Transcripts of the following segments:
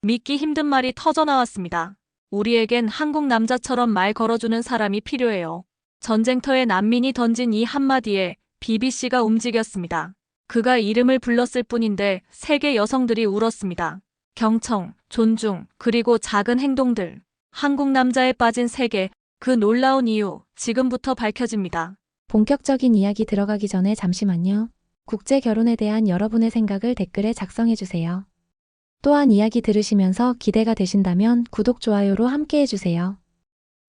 믿기 힘든 말이 터져나왔습니다. 우리에겐 한국 남자처럼 말 걸어주는 사람이 필요해요. 전쟁터의 난민이 던진 이 한마디에 BBC가 움직였습니다. 그가 이름을 불렀을 뿐인데 세계 여성들이 울었습니다. 경청, 존중, 그리고 작은 행동들. 한국 남자에 빠진 세계, 그 놀라운 이유, 지금부터 밝혀집니다. 본격적인 이야기 들어가기 전에 잠시만요. 국제 결혼에 대한 여러분의 생각을 댓글에 작성해주세요. 또한 이야기 들으시면서 기대가 되신다면 구독, 좋아요로 함께 해주세요.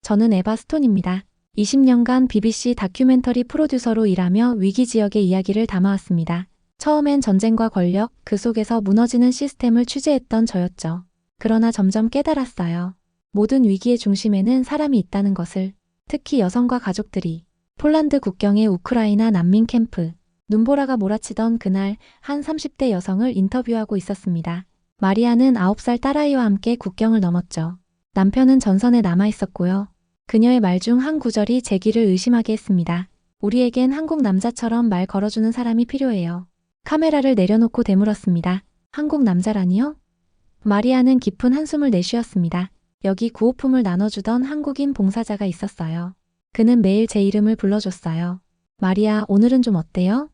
저는 에바 스톤입니다. 20년간 BBC 다큐멘터리 프로듀서로 일하며 위기 지역의 이야기를 담아왔습니다. 처음엔 전쟁과 권력, 그 속에서 무너지는 시스템을 취재했던 저였죠. 그러나 점점 깨달았어요. 모든 위기의 중심에는 사람이 있다는 것을, 특히 여성과 가족들이. 폴란드 국경의 우크라이나 난민 캠프, 눈보라가 몰아치던 그날 한 30대 여성을 인터뷰하고 있었습니다. 마리아는 9살 딸아이와 함께 국경을 넘었죠. 남편은 전선에 남아 있었고요. 그녀의 말 중 한 구절이 제 귀를 의심하게 했습니다. 우리에겐 한국 남자처럼 말 걸어주는 사람이 필요해요. 카메라를 내려놓고 되물었습니다. 한국 남자라니요? 마리아는 깊은 한숨을 내쉬었습니다. 여기 구호품을 나눠주던 한국인 봉사자가 있었어요. 그는 매일 제 이름을 불러줬어요. 마리아, 오늘은 좀 어때요?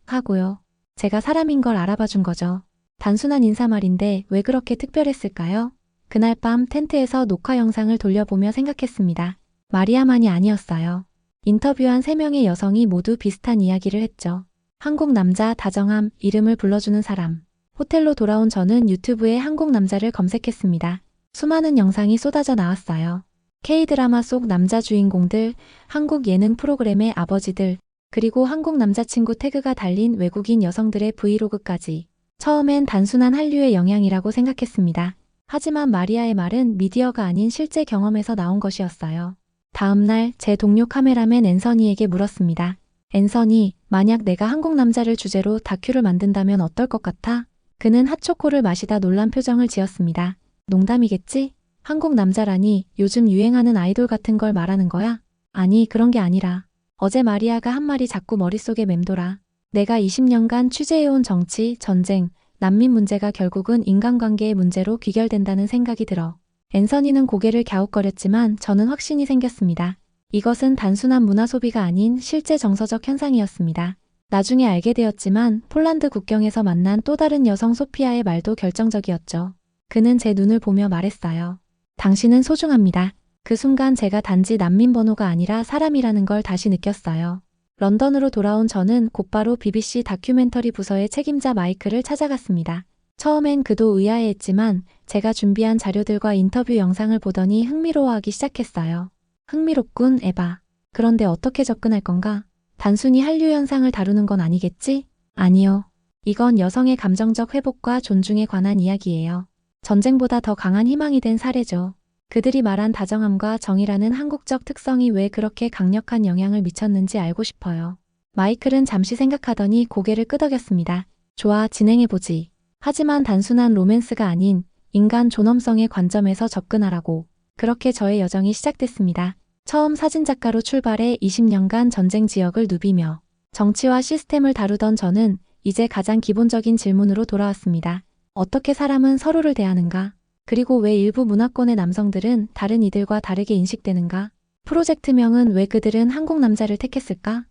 하고요. 제가 사람인 걸 알아봐 준 거죠. 단순한 인사말인데 왜 그렇게 특별했을까요? 그날 밤 텐트에서 녹화 영상을 돌려보며 생각했습니다. 마리아만이 아니었어요. 인터뷰한 3명의 여성이 모두 비슷한 이야기를 했죠. 한국 남자, 다정함, 이름을 불러주는 사람. 호텔로 돌아온 저는 유튜브에 한국 남자를 검색했습니다. 수많은 영상이 쏟아져 나왔어요. K-드라마 속 남자 주인공들, 한국 예능 프로그램의 아버지들, 그리고 한국 남자친구 태그가 달린 외국인 여성들의 브이로그까지. 처음엔 단순한 한류의 영향이라고 생각했습니다. 하지만 마리아의 말은 미디어가 아닌 실제 경험에서 나온 것이었어요. 다음 날 제 동료 카메라맨 앤서니에게 물었습니다. 앤서니, 만약 내가 한국 남자를 주제로 다큐를 만든다면 어떨 것 같아? 그는 핫초코를 마시다 놀란 표정을 지었습니다. 농담이겠지? 한국 남자라니 요즘 유행하는 아이돌 같은 걸 말하는 거야? 아니, 그런 게 아니라 어제 마리아가 한 말이 자꾸 머릿속에 맴돌아. 내가 20년간 취재해온 정치, 전쟁, 난민 문제가 결국은 인간관계의 문제로 귀결된다는 생각이 들어. 앤서니는 고개를 갸웃거렸지만 저는 확신이 생겼습니다. 이것은 단순한 문화 소비가 아닌 실제 정서적 현상이었습니다. 나중에 알게 되었지만 폴란드 국경에서 만난 또 다른 여성 소피아의 말도 결정적이었죠. 그는 제 눈을 보며 말했어요. 당신은 소중합니다. 그 순간 제가 단지 난민 번호가 아니라 사람이라는 걸 다시 느꼈어요. 런던으로 돌아온 저는 곧바로 BBC 다큐멘터리 부서의 책임자 마이크를 찾아갔습니다. 처음엔 그도 의아해했지만 제가 준비한 자료들과 인터뷰 영상을 보더니 흥미로워하기 시작했어요. 흥미롭군, 에바. 그런데 어떻게 접근할 건가? 단순히 한류 현상을 다루는 건 아니겠지? 아니요. 이건 여성의 감정적 회복과 존중에 관한 이야기예요. 전쟁보다 더 강한 희망이 된 사례죠. 그들이 말한 다정함과 정의라는 한국적 특성이 왜 그렇게 강력한 영향을 미쳤는지 알고 싶어요. 마이클은 잠시 생각하더니 고개를 끄덕였습니다. 좋아, 진행해보지. 하지만 단순한 로맨스가 아닌 인간 존엄성의 관점에서 접근하라고. 그렇게 저의 여정이 시작됐습니다. 처음 사진작가로 출발해 20년간 전쟁 지역을 누비며 정치와 시스템을 다루던 저는 이제 가장 기본적인 질문으로 돌아왔습니다. 어떻게 사람은 서로를 대하는가? 그리고 왜 일부 문화권의 남성들은 다른 이들과 다르게 인식되는가? 프로젝트명은 왜 그들은 한국 남자를 택했을까?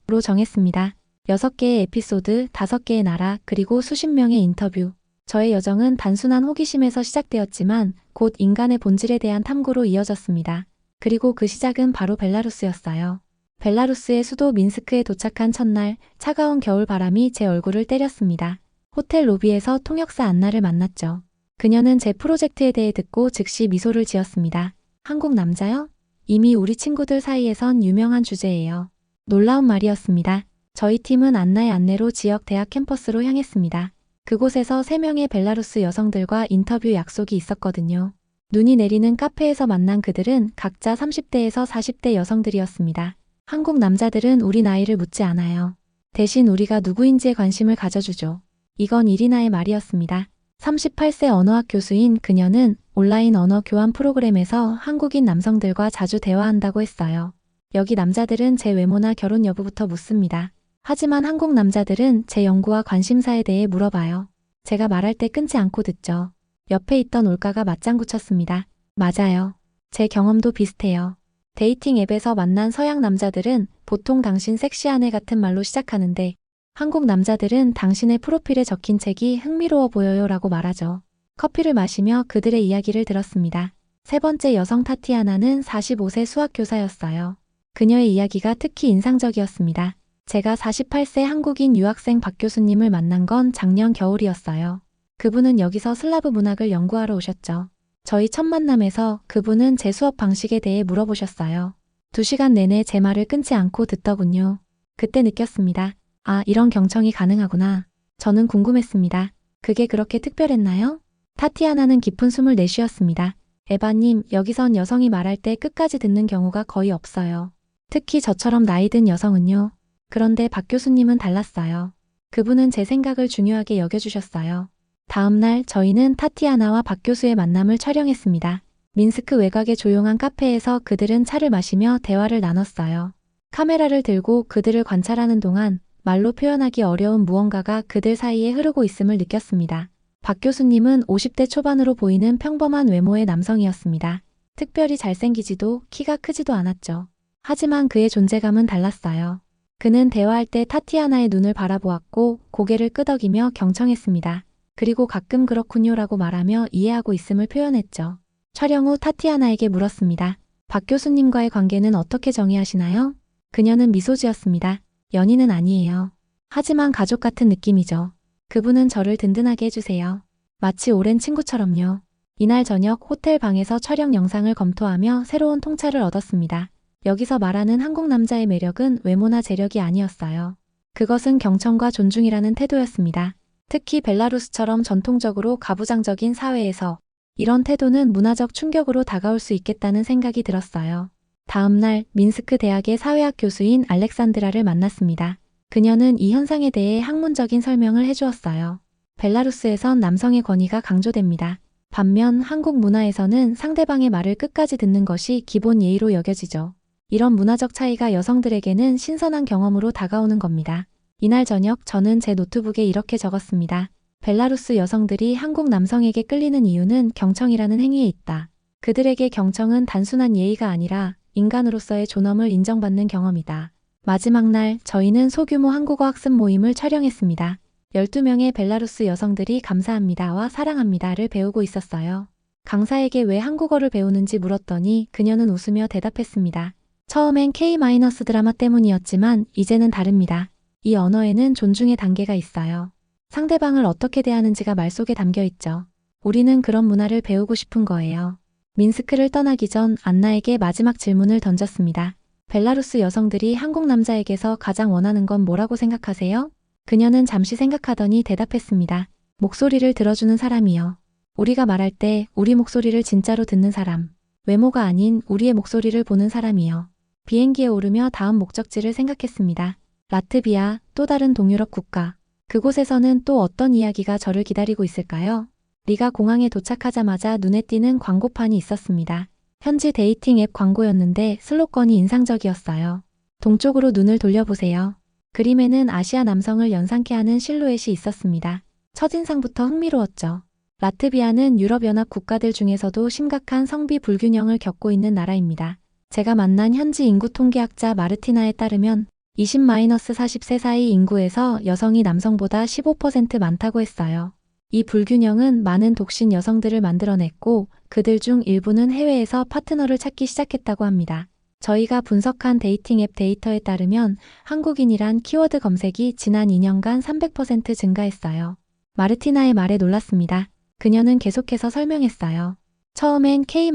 로 정했습니다. 6개의 에피소드, 5개의 나라, 그리고 수십 명의 인터뷰. 저의 여정은 단순한 호기심에서 시작되었지만 곧 인간의 본질에 대한 탐구로 이어졌습니다. 그리고 그 시작은 바로 벨라루스였어요. 벨라루스의 수도 민스크에 도착한 첫날, 차가운 겨울 바람이 제 얼굴을 때렸습니다. 호텔 로비에서 통역사 안나를 만났죠. 그녀는 제 프로젝트에 대해 듣고 즉시 미소를 지었습니다. 한국 남자요? 이미 우리 친구들 사이에선 유명한 주제예요. 놀라운 말이었습니다. 저희 팀은 안나의 안내로 지역 대학 캠퍼스로 향했습니다. 그곳에서 3명의 벨라루스 여성들과 인터뷰 약속이 있었거든요. 눈이 내리는 카페에서 만난 그들은 각자 30대에서 40대 여성들이었습니다. 한국 남자들은 우리 나이를 묻지 않아요. 대신 우리가 누구인지에 관심을 가져주죠. 이건 이리나의 말이었습니다. 38세 언어학 교수인 그녀는 온라인 언어 교환 프로그램에서 한국인 남성들과 자주 대화한다고 했어요. 여기 남자들은 제 외모나 결혼 여부부터 묻습니다. 하지만 한국 남자들은 제 연구와 관심사에 대해 물어봐요. 제가 말할 때 끊지 않고 듣죠. 옆에 있던 올가가 맞장구 쳤습니다. 맞아요. 제 경험도 비슷해요. 데이팅 앱에서 만난 서양 남자들은 보통 당신 섹시한 애 같은 말로 시작하는데 한국 남자들은 당신의 프로필에 적힌 책이 흥미로워 보여요 라고 말하죠. 커피를 마시며 그들의 이야기를 들었습니다. 세 번째 여성 타티아나는 45세 수학교사였어요. 그녀의 이야기가 특히 인상적이었습니다. 제가 48세 한국인 유학생 박 교수님을 만난 건 작년 겨울이었어요. 그분은 여기서 슬라브 문학을 연구하러 오셨죠. 저희 첫 만남에서 그분은 제 수업 방식에 대해 물어보셨어요. 2시간 내내 제 말을 끊지 않고 듣더군요. 그때 느꼈습니다. 아, 이런 경청이 가능하구나. 저는 궁금했습니다. 그게 그렇게 특별했나요? 타티아나는 깊은 숨을 내쉬었습니다. 에바님, 여기선 여성이 말할 때 끝까지 듣는 경우가 거의 없어요. 특히 저처럼 나이 든 여성은요. 그런데 박 교수님은 달랐어요. 그분은 제 생각을 중요하게 여겨주셨어요. 다음 날 저희는 타티아나와 박 교수의 만남을 촬영했습니다. 민스크 외곽의 조용한 카페에서 그들은 차를 마시며 대화를 나눴어요. 카메라를 들고 그들을 관찰하는 동안 말로 표현하기 어려운 무언가가 그들 사이에 흐르고 있음을 느꼈습니다. 박 교수님은 50대 초반으로 보이는 평범한 외모의 남성이었습니다. 특별히 잘생기지도 키가 크지도 않았죠. 하지만 그의 존재감은 달랐어요. 그는 대화할 때 타티아나의 눈을 바라보았고 고개를 끄덕이며 경청했습니다. 그리고 가끔 그렇군요라고 말하며 이해하고 있음을 표현했죠. 촬영 후 타티아나에게 물었습니다. 박 교수님과의 관계는 어떻게 정의하시나요? 그녀는 미소 지었습니다. 연인은 아니에요. 하지만 가족 같은 느낌이죠. 그분은 저를 든든하게 해주세요. 마치 오랜 친구처럼요. 이날 저녁 호텔 방에서 촬영 영상을 검토하며 새로운 통찰을 얻었습니다. 여기서 말하는 한국 남자의 매력은 외모나 재력이 아니었어요. 그것은 경청과 존중이라는 태도였습니다. 특히 벨라루스처럼 전통적으로 가부장적인 사회에서 이런 태도는 문화적 충격으로 다가올 수 있겠다는 생각이 들었어요. 다음 날 민스크 대학의 사회학 교수인 알렉산드라를 만났습니다. 그녀는 이 현상에 대해 학문적인 설명을 해주었어요. 벨라루스에선 남성의 권위가 강조됩니다. 반면 한국 문화에서는 상대방의 말을 끝까지 듣는 것이 기본 예의로 여겨지죠. 이런 문화적 차이가 여성들에게는 신선한 경험으로 다가오는 겁니다. 이날 저녁 저는 제 노트북에 이렇게 적었습니다. 벨라루스 여성들이 한국 남성에게 끌리는 이유는 경청이라는 행위에 있다. 그들에게 경청은 단순한 예의가 아니라 인간으로서의 존엄을 인정받는 경험이다. 마지막 날 저희는 소규모 한국어 학습 모임을 촬영했습니다. 12명의 벨라루스 여성들이 감사합니다와 사랑합니다를 배우고 있었어요. 강사에게 왜 한국어를 배우는지 물었더니 그녀는 웃으며 대답했습니다. 처음엔 K- 드라마 때문이었지만 이제는 다릅니다. 이 언어에는 존중의 단계가 있어요. 상대방을 어떻게 대하는지가 말 속에 담겨 있죠. 우리는 그런 문화를 배우고 싶은 거예요. 민스크를 떠나기 전 안나에게 마지막 질문을 던졌습니다. 벨라루스 여성들이 한국 남자에게서 가장 원하는 건 뭐라고 생각하세요? 그녀는 잠시 생각하더니 대답했습니다. 목소리를 들어주는 사람이요. 우리가 말할 때 우리 목소리를 진짜로 듣는 사람. 외모가 아닌 우리의 목소리를 보는 사람이요. 비행기에 오르며 다음 목적지를 생각했습니다. 라트비아, 또 다른 동유럽 국가. 그곳에서는 또 어떤 이야기가 저를 기다리고 있을까요? 리가 공항에 도착하자마자 눈에 띄는 광고판이 있었습니다. 현지 데이팅 앱 광고였는데 슬로건이 인상적이었어요. 동쪽으로 눈을 돌려보세요. 그림에는 아시아 남성을 연상케 하는 실루엣이 있었습니다. 첫인상부터 흥미로웠죠. 라트비아는 유럽연합 국가들 중에서도 심각한 성비 불균형을 겪고 있는 나라입니다. 제가 만난 현지 인구 통계학자 마르티나에 따르면 20-40세 사이 인구에서 여성이 남성보다 15% 많다고 했어요. 이 불균형은 많은 독신 여성들을 만들어냈고 그들 중 일부는 해외에서 파트너를 찾기 시작했다고 합니다. 저희가 분석한 데이팅 앱 데이터에 따르면 한국인이란 키워드 검색이 지난 2년간 300% 증가했어요. 마르티나의 말에 놀랐습니다. 그녀는 계속해서 설명했어요. 처음엔 K-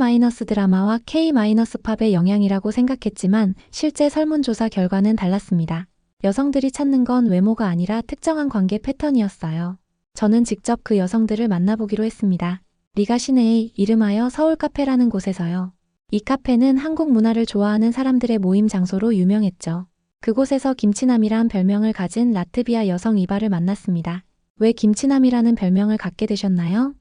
드라마와 K- 팝의 영향이라고 생각했지만 실제 설문조사 결과는 달랐습니다. 여성들이 찾는 건 외모가 아니라 특정한 관계 패턴이었어요. 저는 직접 그 여성들을 만나보기로 했습니다. 리가 시내의 이름하여 서울 카페라는 곳에서요. 이 카페는 한국 문화를 좋아하는 사람들의 모임 장소로 유명했죠. 그곳에서 김치남이란 별명을 가진 라트비아 여성 이바를 만났습니다. 왜 김치남이라는 별명을 갖게 되셨나요?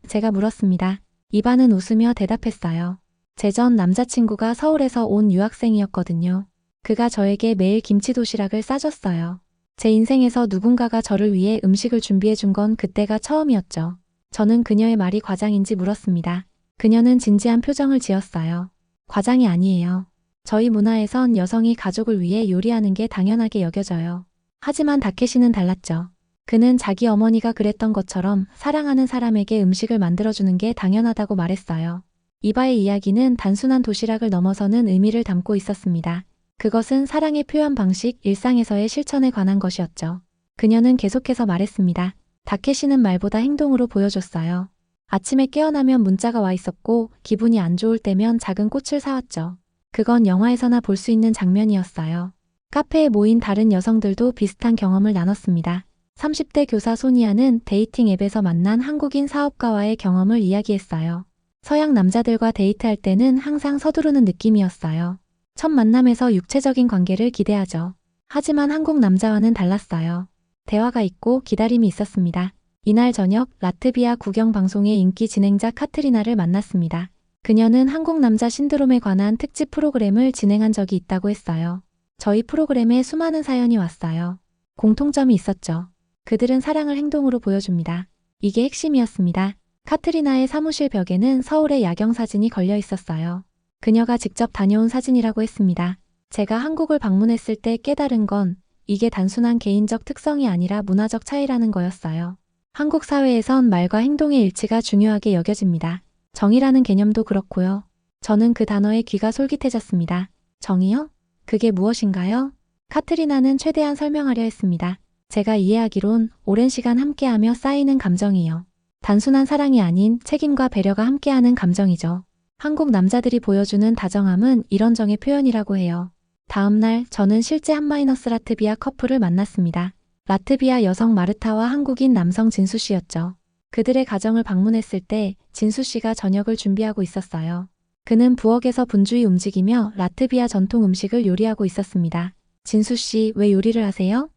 제가 물었습니다. 이바는 웃으며 대답했어요. 제 전 남자친구가 서울에서 온 유학생이었거든요. 그가 저에게 매일 김치 도시락을 싸줬어요. 제 인생에서 누군가가 저를 위해 음식을 준비해 준 건 그때가 처음이었죠. 저는 그녀의 말이 과장인지 물었습니다. 그녀는 진지한 표정을 지었어요. 과장이 아니에요. 저희 문화에선 여성이 가족을 위해 요리하는 게 당연하게 여겨져요. 하지만 다케시는 달랐죠. 그는 자기 어머니가 그랬던 것처럼 사랑하는 사람에게 음식을 만들어주는 게 당연하다고 말했어요. 이바의 이야기는 단순한 도시락을 넘어서는 의미를 담고 있었습니다. 그것은 사랑의 표현 방식, 일상에서의 실천에 관한 것이었죠. 그녀는 계속해서 말했습니다. 다케시는 말보다 행동으로 보여줬어요. 아침에 깨어나면 문자가 와 있었고 기분이 안 좋을 때면 작은 꽃을 사왔죠. 그건 영화에서나 볼 수 있는 장면이었어요. 카페에 모인 다른 여성들도 비슷한 경험을 나눴습니다. 30대 교사 소니아는 데이팅 앱에서 만난 한국인 사업가와의 경험을 이야기했어요. 서양 남자들과 데이트할 때는 항상 서두르는 느낌이었어요. 첫 만남에서 육체적인 관계를 기대하죠. 하지만 한국 남자와는 달랐어요. 대화가 있고 기다림이 있었습니다. 이날 저녁 라트비아 국영방송의 인기 진행자 카트리나를 만났습니다. 그녀는 한국 남자 신드롬에 관한 특집 프로그램을 진행한 적이 있다고 했어요. 저희 프로그램에 수많은 사연이 왔어요. 공통점이 있었죠. 그들은 사랑을 행동으로 보여줍니다. 이게 핵심이었습니다. 카트리나의 사무실 벽에는 서울의 야경 사진이 걸려 있었어요. 그녀가 직접 다녀온 사진이라고 했습니다. 제가 한국을 방문했을 때 깨달은 건 이게 단순한 개인적 특성이 아니라 문화적 차이라는 거였어요. 한국 사회에선 말과 행동의 일치가 중요하게 여겨집니다. 정의라는 개념도 그렇고요. 저는 그 단어에 귀가 솔깃해졌습니다. 정의요? 그게 무엇인가요? 카트리나는 최대한 설명하려 했습니다. 제가 이해하기론 오랜 시간 함께하며 쌓이는 감정이요. 단순한 사랑이 아닌 책임과 배려가 함께하는 감정이죠. 한국 남자들이 보여주는 다정함은 이런 정의 표현이라고 해요. 다음 날 저는 실제 한마이너스 라트비아 커플을 만났습니다. 라트비아 여성 마르타와 한국인 남성 진수 씨였죠. 그들의 가정을 방문했을 때 진수 씨가 저녁을 준비하고 있었어요. 그는 부엌에서 분주히 움직이며 라트비아 전통 음식을 요리하고 있었습니다. 진수 씨, 왜 요리를 하세요?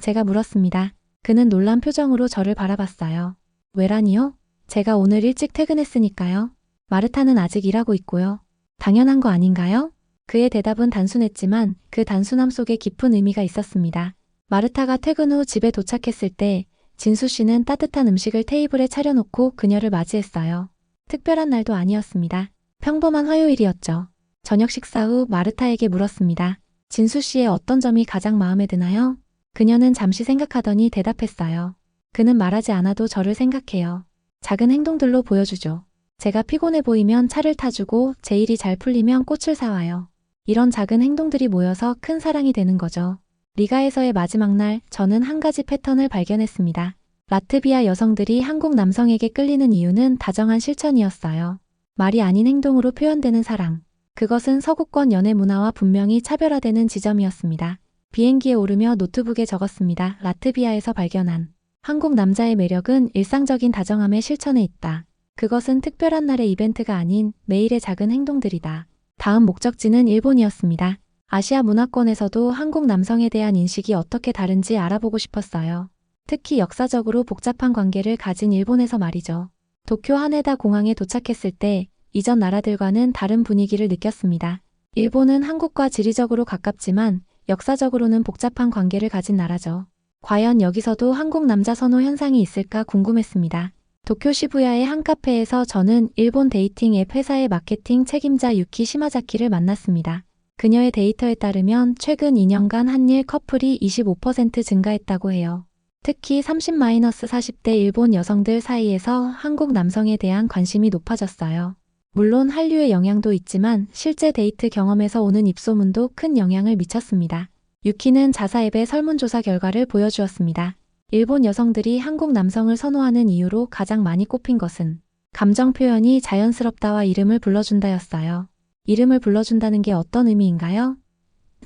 제가 물었습니다. 그는 놀란 표정으로 저를 바라봤어요. 왜라니요? 제가 오늘 일찍 퇴근했으니까요. 마르타는 아직 일하고 있고요. 당연한 거 아닌가요? 그의 대답은 단순했지만 그 단순함 속에 깊은 의미가 있었습니다. 마르타가 퇴근 후 집에 도착했을 때 진수 씨는 따뜻한 음식을 테이블에 차려놓고 그녀를 맞이했어요. 특별한 날도 아니었습니다. 평범한 화요일이었죠. 저녁 식사 후 마르타에게 물었습니다. 진수 씨의 어떤 점이 가장 마음에 드나요? 그녀는 잠시 생각하더니 대답했어요. 그는 말하지 않아도 저를 생각해요. 작은 행동들로 보여주죠. 제가 피곤해 보이면 차를 타주고 제 일이 잘 풀리면 꽃을 사와요. 이런 작은 행동들이 모여서 큰 사랑이 되는 거죠. 리가에서의 마지막 날 저는 한 가지 패턴을 발견했습니다. 라트비아 여성들이 한국 남성에게 끌리는 이유는 다정한 실천이었어요. 말이 아닌 행동으로 표현되는 사랑. 그것은 서구권 연애 문화와 분명히 차별화되는 지점이었습니다. 비행기에 오르며 노트북에 적었습니다. 라트비아에서 발견한 한국 남자의 매력은 일상적인 다정함의 실천에 있다. 그것은 특별한 날의 이벤트가 아닌 매일의 작은 행동들이다. 다음 목적지는 일본이었습니다. 아시아 문화권에서도 한국 남성에 대한 인식이 어떻게 다른지 알아보고 싶었어요. 특히 역사적으로 복잡한 관계를 가진 일본에서 말이죠. 도쿄 하네다 공항에 도착했을 때 이전 나라들과는 다른 분위기를 느꼈습니다. 일본은 한국과 지리적으로 가깝지만 역사적으로는 복잡한 관계를 가진 나라죠. 과연 여기서도 한국 남자 선호 현상이 있을까 궁금했습니다. 도쿄 시부야의 한 카페에서 저는 일본 데이팅 앱 회사의 마케팅 책임자 유키 시마자키를 만났습니다. 그녀의 데이터에 따르면 최근 2년간 한일 커플이 25% 증가했다고 해요. 특히 30-40대 일본 여성들 사이에서 한국 남성에 대한 관심이 높아졌어요. 물론 한류의 영향도 있지만 실제 데이트 경험에서 오는 입소문도 큰 영향을 미쳤습니다. 유키는 자사앱의 설문조사 결과를 보여주었습니다. 일본 여성들이 한국 남성을 선호하는 이유로 가장 많이 꼽힌 것은 감정 표현이 자연스럽다와 이름을 불러준다였어요. 이름을 불러준다는 게 어떤 의미인가요?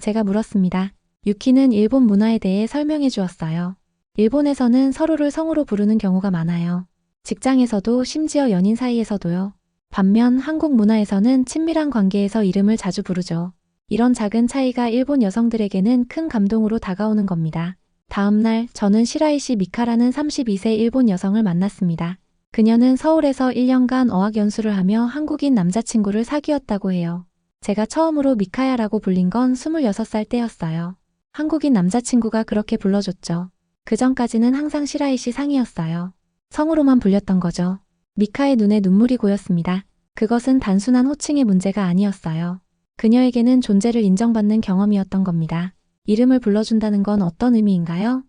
제가 물었습니다. 유키는 일본 문화에 대해 설명해 주었어요. 일본에서는 서로를 성으로 부르는 경우가 많아요. 직장에서도 심지어 연인 사이에서도요. 반면 한국 문화에서는 친밀한 관계에서 이름을 자주 부르죠. 이런 작은 차이가 일본 여성들에게는 큰 감동으로 다가오는 겁니다. 다음 날 저는 시라이시 미카라는 32세 일본 여성을 만났습니다. 그녀는 서울에서 1년간 어학연수를 하며 한국인 남자친구를 사귀었다고 해요. 제가 처음으로 미카야라고 불린 건 26살 때였어요. 한국인 남자친구가 그렇게 불러줬죠. 그 전까지는 항상 시라이시 상이었어요. 성으로만 불렸던 거죠. 미카의 눈에 눈물이 고였습니다. 그것은 단순한 호칭의 문제가 아니었어요. 그녀에게는 존재를 인정받는 경험이었던 겁니다. 이름을 불러준다는 건 어떤 의미인가요?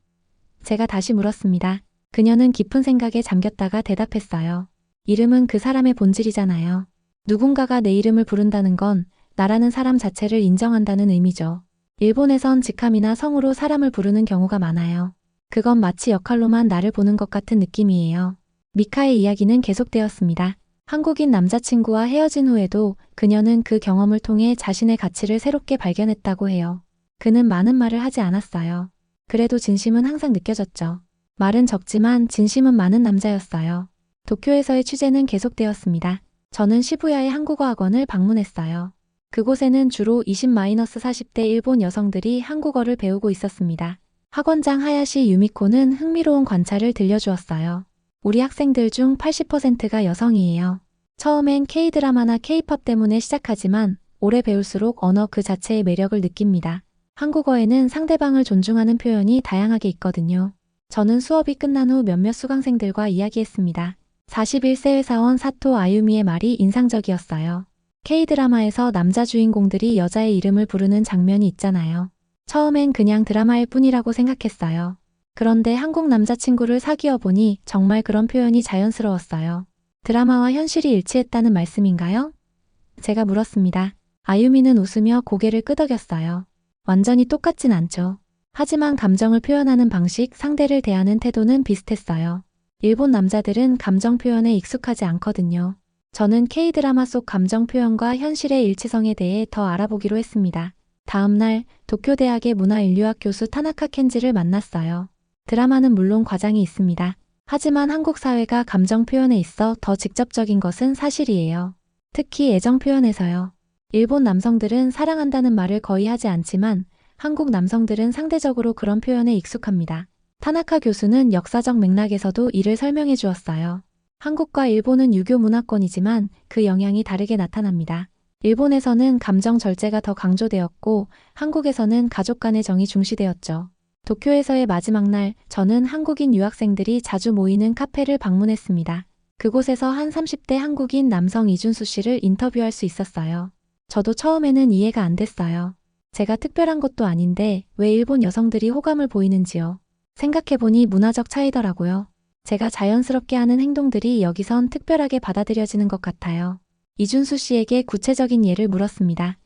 제가 다시 물었습니다. 그녀는 깊은 생각에 잠겼다가 대답했어요. 이름은 그 사람의 본질이잖아요. 누군가가 내 이름을 부른다는 건 나라는 사람 자체를 인정한다는 의미죠. 일본에선 직함이나 성으로 사람을 부르는 경우가 많아요. 그건 마치 역할로만 나를 보는 것 같은 느낌이에요. 미카의 이야기는 계속되었습니다. 한국인 남자친구와 헤어진 후에도 그녀는 그 경험을 통해 자신의 가치를 새롭게 발견했다고 해요. 그는 많은 말을 하지 않았어요. 그래도 진심은 항상 느껴졌죠. 말은 적지만 진심은 많은 남자였어요. 도쿄에서의 취재는 계속되었습니다. 저는 시부야의 한국어 학원을 방문했어요. 그곳에는 주로 20-40대 일본 여성들이 한국어를 배우고 있었습니다. 학원장 하야시 유미코는 흥미로운 관찰을 들려주었어요. 우리 학생들 중 80%가 여성이에요. 처음엔 K-드라마나 K-팝 때문에 시작하지만 오래 배울수록 언어 그 자체의 매력을 느낍니다. 한국어에는 상대방을 존중하는 표현이 다양하게 있거든요. 저는 수업이 끝난 후 몇몇 수강생들과 이야기했습니다. 41세 회사원 사토 아유미의 말이 인상적이었어요. K-드라마에서 남자 주인공들이 여자의 이름을 부르는 장면이 있잖아요. 처음엔 그냥 드라마일 뿐이라고 생각했어요. 그런데 한국 남자친구를 사귀어 보니 정말 그런 표현이 자연스러웠어요. 드라마와 현실이 일치했다는 말씀인가요? 제가 물었습니다. 아유미는 웃으며 고개를 끄덕였어요. 완전히 똑같진 않죠. 하지만 감정을 표현하는 방식, 상대를 대하는 태도는 비슷했어요. 일본 남자들은 감정 표현에 익숙하지 않거든요. 저는 K-드라마 속 감정 표현과 현실의 일치성에 대해 더 알아보기로 했습니다. 다음 날 도쿄대학의 문화인류학 교수 타나카 켄지를 만났어요. 드라마는 물론 과장이 있습니다. 하지만 한국 사회가 감정 표현에 있어 더 직접적인 것은 사실이에요. 특히 애정 표현에서요. 일본 남성들은 사랑한다는 말을 거의 하지 않지만 한국 남성들은 상대적으로 그런 표현에 익숙합니다. 타나카 교수는 역사적 맥락에서도 이를 설명해 주었어요. 한국과 일본은 유교 문화권이지만 그 영향이 다르게 나타납니다. 일본에서는 감정 절제가 더 강조되었고 한국에서는 가족 간의 정이 중시되었죠. 도쿄에서의 마지막 날, 저는 한국인 유학생들이 자주 모이는 카페를 방문했습니다. 그곳에서 한 30대 한국인 남성 이준수 씨를 인터뷰할 수 있었어요. 저도 처음에는 이해가 안 됐어요. 제가 특별한 것도 아닌데 왜 일본 여성들이 호감을 보이는지요. 생각해보니 문화적 차이더라고요. 제가 자연스럽게 하는 행동들이 여기선 특별하게 받아들여지는 것 같아요. 이준수 씨에게 구체적인 예를 물었습니다.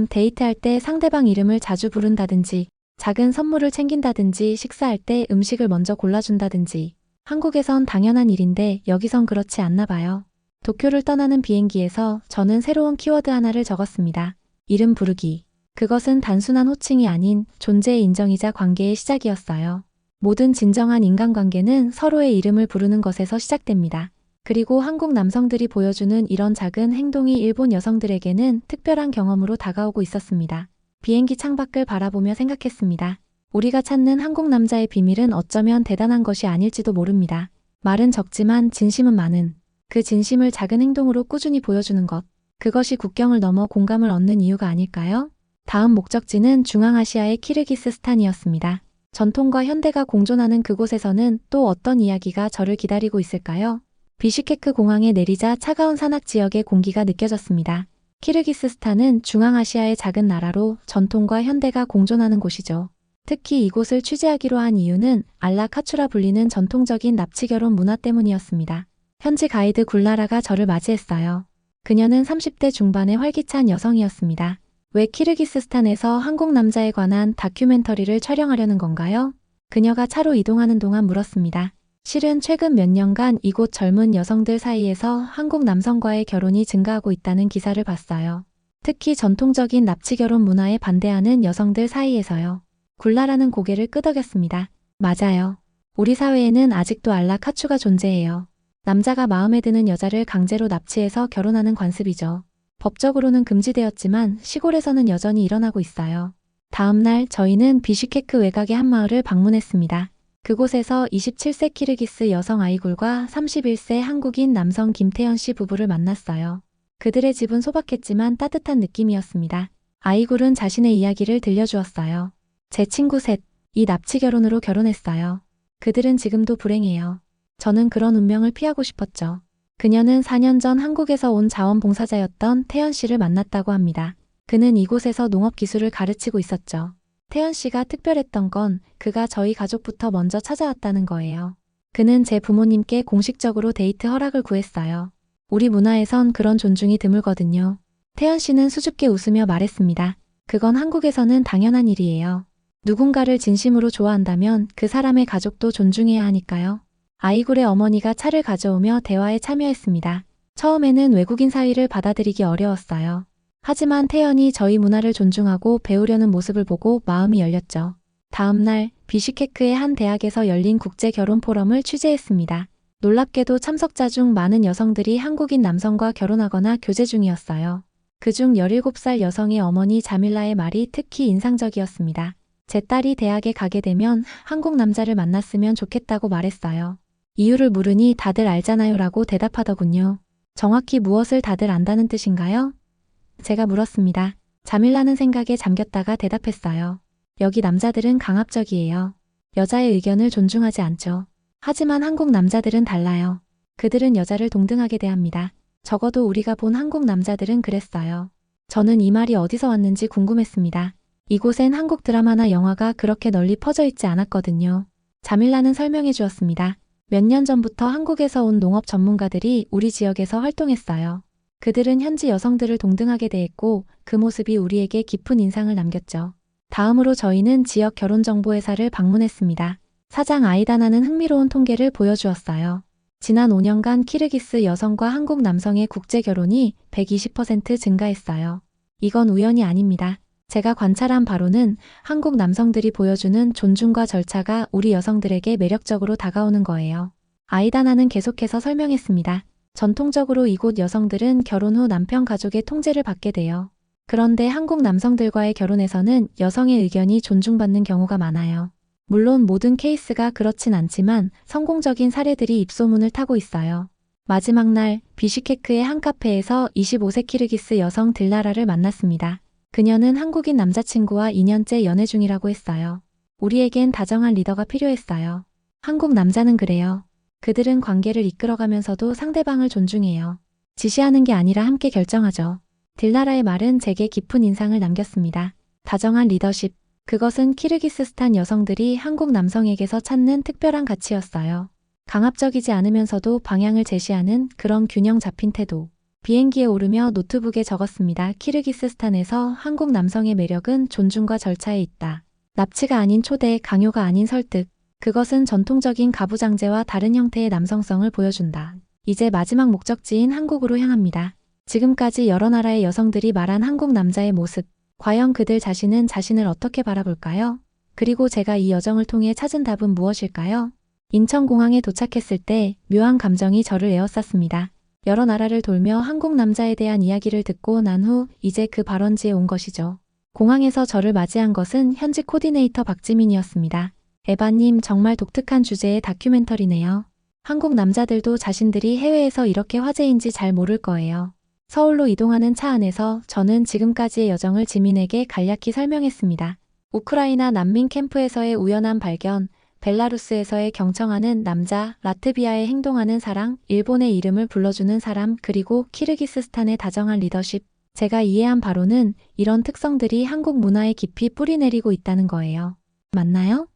데이트할 때 상대방 이름을 자주 부른다든지, 작은 선물을 챙긴다든지, 식사할 때 음식을 먼저 골라준다든지. 한국에선 당연한 일인데 여기선 그렇지 않나 봐요. 도쿄를 떠나는 비행기에서 저는 새로운 키워드 하나를 적었습니다. 이름 부르기. 그것은 단순한 호칭이 아닌 존재의 인정이자 관계의 시작이었어요. 모든 진정한 인간관계는 서로의 이름을 부르는 것에서 시작됩니다. 그리고 한국 남성들이 보여주는 이런 작은 행동이 일본 여성들에게는 특별한 경험으로 다가오고 있었습니다. 비행기 창밖을 바라보며 생각했습니다. 우리가 찾는 한국 남자의 비밀은 어쩌면 대단한 것이 아닐지도 모릅니다. 말은 적지만 진심은 많은. 그 진심을 작은 행동으로 꾸준히 보여주는 것. 그것이 국경을 넘어 공감을 얻는 이유가 아닐까요? 다음 목적지는 중앙아시아의 키르기스스탄이었습니다. 전통과 현대가 공존하는 그곳에서는 또 어떤 이야기가 저를 기다리고 있을까요? 비슈케크 공항에 내리자 차가운 산악 지역의 공기가 느껴졌습니다. 키르기스스탄은 중앙아시아의 작은 나라로 전통과 현대가 공존하는 곳이죠. 특히 이곳을 취재하기로 한 이유는 알라카추라 불리는 전통적인 납치결혼 문화 때문이었습니다. 현지 가이드 굴라라가 저를 맞이했어요. 그녀는 30대 중반의 활기찬 여성이었습니다. 왜 키르기스스탄에서 한국 남자에 관한 다큐멘터리를 촬영하려는 건가요? 그녀가 차로 이동하는 동안 물었습니다. 실은 최근 몇 년간 이곳 젊은 여성들 사이에서 한국 남성과의 결혼이 증가하고 있다는 기사를 봤어요. 특히 전통적인 납치결혼 문화에 반대하는 여성들 사이에서요. 굴라라는 고개를 끄덕였습니다. 맞아요. 우리 사회에는 아직도 알라카추가 존재해요. 남자가 마음에 드는 여자를 강제로 납치해서 결혼하는 관습이죠. 법적으로는 금지되었지만 시골에서는 여전히 일어나고 있어요. 다음 날 저희는 비슈케크 외곽의 한 마을을 방문했습니다. 그곳에서 27세 키르기스 여성 아이굴과 31세 한국인 남성 김태현 씨 부부를 만났어요. 그들의 집은 소박했지만 따뜻한 느낌이었습니다. 아이굴은 자신의 이야기를 들려주었어요. 제 친구 셋, 이 납치 결혼으로 결혼했어요. 그들은 지금도 불행해요. 저는 그런 운명을 피하고 싶었죠. 그녀는 4년 전 한국에서 온 자원봉사자였던 태연 씨를 만났다고 합니다. 그는 이곳에서 농업 기술을 가르치고 있었죠. 태연 씨가 특별했던 건 그가 저희 가족부터 먼저 찾아왔다는 거예요. 그는 제 부모님께 공식적으로 데이트 허락을 구했어요. 우리 문화에선 그런 존중이 드물거든요. 태연 씨는 수줍게 웃으며 말했습니다. 그건 한국에서는 당연한 일이에요. 누군가를 진심으로 좋아한다면 그 사람의 가족도 존중해야 하니까요. 아이굴의 어머니가 차를 가져오며 대화에 참여했습니다. 처음에는 외국인 사위를 받아들이기 어려웠어요. 하지만 태연이 저희 문화를 존중하고 배우려는 모습을 보고 마음이 열렸죠. 다음 날 비슈케크의 한 대학에서 열린 국제 결혼 포럼을 취재했습니다. 놀랍게도 참석자 중 많은 여성들이 한국인 남성과 결혼하거나 교제 중이었어요. 그중 17살 여성의 어머니 자밀라의 말이 특히 인상적이었습니다. 제 딸이 대학에 가게 되면 한국 남자를 만났으면 좋겠다고 말했어요. 이유를 물으니 다들 알잖아요 라고 대답하더군요. 정확히 무엇을 다들 안다는 뜻인가요? 제가 물었습니다. 자밀라는 생각에 잠겼다가 대답했어요. 여기 남자들은 강압적이에요. 여자의 의견을 존중하지 않죠. 하지만 한국 남자들은 달라요. 그들은 여자를 동등하게 대합니다. 적어도 우리가 본 한국 남자들은 그랬어요. 저는 이 말이 어디서 왔는지 궁금했습니다. 이곳엔 한국 드라마나 영화가 그렇게 널리 퍼져 있지 않았거든요. 자밀라는 설명해 주었습니다. 몇 년 전부터 한국에서 온 농업 전문가들이 우리 지역에서 활동했어요. 그들은 현지 여성들을 동등하게 대했고 그 모습이 우리에게 깊은 인상을 남겼죠. 다음으로 저희는 지역 결혼정보회사를 방문했습니다. 사장 아이다나는 흥미로운 통계를 보여주었어요. 지난 5년간 키르기스 여성과 한국 남성의 국제 결혼이 120% 증가했어요. 이건 우연이 아닙니다. 제가 관찰한 바로는 한국 남성들이 보여주는 존중과 절차가 우리 여성들에게 매력적으로 다가오는 거예요. 아이다나는 계속해서 설명했습니다. 전통적으로 이곳 여성들은 결혼 후 남편 가족의 통제를 받게 돼요. 그런데 한국 남성들과의 결혼에서는 여성의 의견이 존중받는 경우가 많아요. 물론 모든 케이스가 그렇진 않지만 성공적인 사례들이 입소문을 타고 있어요. 마지막 날 비슈케크의 한 카페에서 25세 키르기스 여성 딜라라를 만났습니다. 그녀는 한국인 남자친구와 2년째 연애 중이라고 했어요. 우리에겐 다정한 리더가 필요했어요. 한국 남자는 그래요. 그들은 관계를 이끌어가면서도 상대방을 존중해요. 지시하는 게 아니라 함께 결정하죠. 딜라라의 말은 제게 깊은 인상을 남겼습니다. 다정한 리더십. 그것은 키르기스스탄 여성들이 한국 남성에게서 찾는 특별한 가치였어요. 강압적이지 않으면서도 방향을 제시하는 그런 균형 잡힌 태도. 비행기에 오르며 노트북에 적었습니다. 키르기스스탄에서 한국 남성의 매력은 존중과 절차에 있다. 납치가 아닌 초대, 강요가 아닌 설득. 그것은 전통적인 가부장제와 다른 형태의 남성성을 보여준다. 이제 마지막 목적지인 한국으로 향합니다. 지금까지 여러 나라의 여성들이 말한 한국 남자의 모습. 과연 그들 자신은 자신을 어떻게 바라볼까요? 그리고 제가 이 여정을 통해 찾은 답은 무엇일까요? 인천공항에 도착했을 때 묘한 감정이 저를 에워쌌습니다. 여러 나라를 돌며 한국 남자에 대한 이야기를 듣고 난 후 이제 그 발원지에 온 것이죠. 공항에서 저를 맞이한 것은 현지 코디네이터 박지민이었습니다. 에바님, 정말 독특한 주제의 다큐멘터리네요. 한국 남자들도 자신들이 해외에서 이렇게 화제인지 잘 모를 거예요. 서울로 이동하는 차 안에서 저는 지금까지의 여정을 지민에게 간략히 설명했습니다. 우크라이나 난민 캠프에서의 우연한 발견, 벨라루스에서의 경청하는 남자, 라트비아에 행동하는 사랑, 일본의 이름을 불러주는 사람, 그리고 키르기스스탄의 다정한 리더십. 제가 이해한 바로는 이런 특성들이 한국 문화에 깊이 뿌리내리고 있다는 거예요. 맞나요?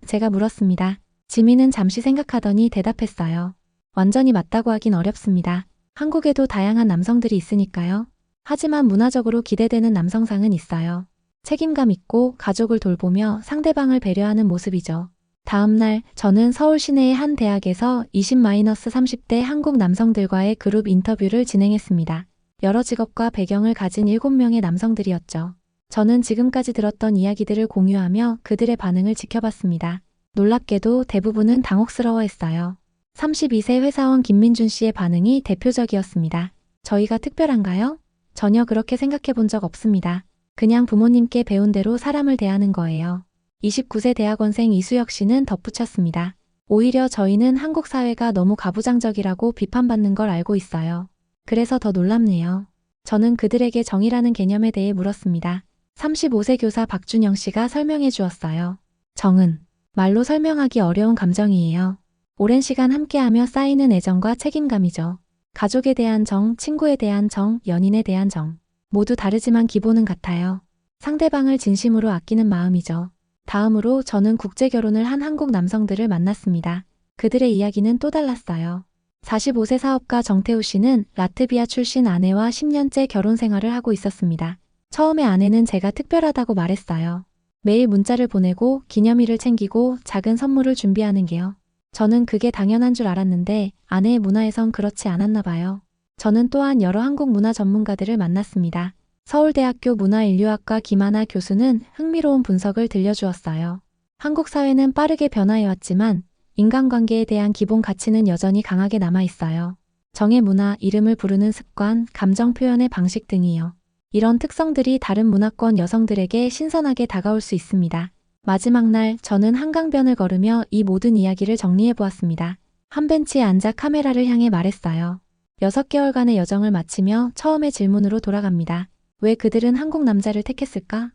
제가 물었습니다. 지민은 잠시 생각하더니 대답했어요. 완전히 맞다고 하긴 어렵습니다. 한국에도 다양한 남성들이 있으니까요. 하지만 문화적으로 기대되는 남성상은 있어요. 책임감 있고 가족을 돌보며 상대방을 배려하는 모습이죠. 다음 날 저는 서울 시내의 한 대학에서 20-30대 한국 남성들과의 그룹 인터뷰를 진행했습니다. 여러 직업과 배경을 가진 7명의 남성들이었죠. 저는 지금까지 들었던 이야기들을 공유하며 그들의 반응을 지켜봤습니다. 놀랍게도 대부분은 당혹스러워했어요. 32세 회사원 김민준 씨의 반응이 대표적이었습니다. 저희가 특별한가요? 전혀 그렇게 생각해 본 적 없습니다. 그냥 부모님께 배운 대로 사람을 대하는 거예요. 29세 대학원생 이수혁 씨는 덧붙였습니다. 오히려 저희는 한국 사회가 너무 가부장적이라고 비판받는 걸 알고 있어요. 그래서 더 놀랍네요. 저는 그들에게 정의라는 개념에 대해 물었습니다. 35세 교사 박준영 씨가 설명해 주었어요. 정은 말로 설명하기 어려운 감정이에요. 오랜 시간 함께하며 쌓이는 애정과 책임감이죠. 가족에 대한 정, 친구에 대한 정, 연인에 대한 정. 모두 다르지만 기본은 같아요. 상대방을 진심으로 아끼는 마음이죠. 다음으로 저는 국제 결혼을 한 한국 남성들을 만났습니다. 그들의 이야기는 또 달랐어요. 45세 사업가 정태우 씨는 라트비아 출신 아내와 10년째 결혼 생활을 하고 있었습니다. 처음에 아내는 제가 특별하다고 말했어요. 매일 문자를 보내고 기념일을 챙기고 작은 선물을 준비하는 게요. 저는 그게 당연한 줄 알았는데 아내의 문화에선 그렇지 않았나 봐요. 저는 또한 여러 한국 문화 전문가들을 만났습니다. 서울대학교 문화인류학과 김하나 교수는 흥미로운 분석을 들려주었어요. 한국 사회는 빠르게 변화해왔지만 인간관계에 대한 기본 가치는 여전히 강하게 남아있어요. 정의 문화, 이름을 부르는 습관, 감정 표현의 방식 등이요. 이런 특성들이 다른 문화권 여성들에게 신선하게 다가올 수 있습니다. 마지막 날 저는 한강변을 걸으며 이 모든 이야기를 정리해보았습니다. 한 벤치에 앉아 카메라를 향해 말했어요. 6개월간의 여정을 마치며 처음의 질문으로 돌아갑니다. 왜 그들은 한국 남자를 택했을까?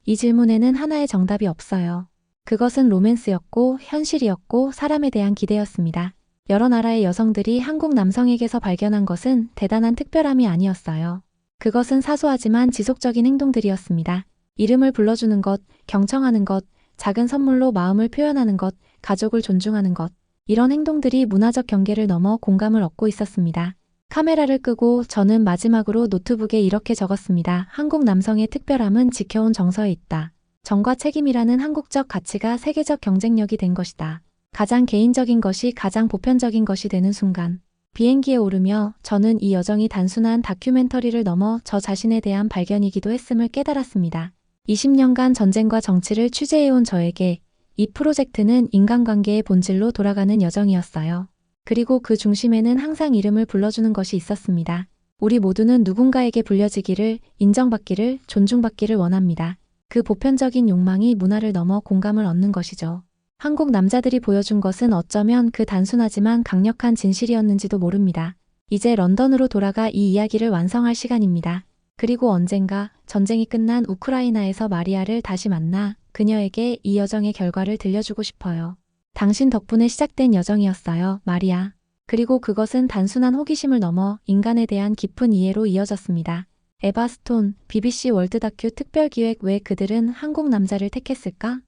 이 질문에는 하나의 정답이 없어요. 그것은 로맨스였고 현실이었고 사람에 대한 기대였습니다. 여러 나라의 여성들이 한국 남성에게서 발견한 것은 대단한 특별함이 아니었어요. 그것은 사소하지만 지속적인 행동들이었습니다. 이름을 불러주는 것, 경청하는 것, 작은 선물로 마음을 표현하는 것, 가족을 존중하는 것. 이런 행동들이 문화적 경계를 넘어 공감을 얻고 있었습니다. 카메라를 끄고 저는 마지막으로 노트북에 이렇게 적었습니다. 한국 남성의 특별함은 지켜온 정서에 있다. 정과 책임이라는 한국적 가치가 세계적 경쟁력이 된 것이다. 가장 개인적인 것이 가장 보편적인 것이 되는 순간. 비행기에 오르며 저는 이 여정이 단순한 다큐멘터리를 넘어 저 자신에 대한 발견이기도 했음을 깨달았습니다. 20년간 전쟁과 정치를 취재해온 저에게 이 프로젝트는 인간관계의 본질로 돌아가는 여정이었어요. 그리고 그 중심에는 항상 이름을 불러주는 것이 있었습니다. 우리 모두는 누군가에게 불려지기를, 인정받기를, 존중받기를 원합니다. 그 보편적인 욕망이 문화를 넘어 공감을 얻는 것이죠. 한국 남자들이 보여준 것은 어쩌면 그 단순하지만 강력한 진실이었는지도 모릅니다. 이제 런던으로 돌아가 이 이야기를 완성할 시간입니다. 그리고 언젠가 전쟁이 끝난 우크라이나에서 마리아를 다시 만나 그녀에게 이 여정의 결과를 들려주고 싶어요. 당신 덕분에 시작된 여정이었어요, 마리아. 그리고 그것은 단순한 호기심을 넘어 인간에 대한 깊은 이해로 이어졌습니다. 에바 스톤, BBC 월드 다큐 특별기획 왜 그들은 한국 남자를 택했을까?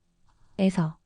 에서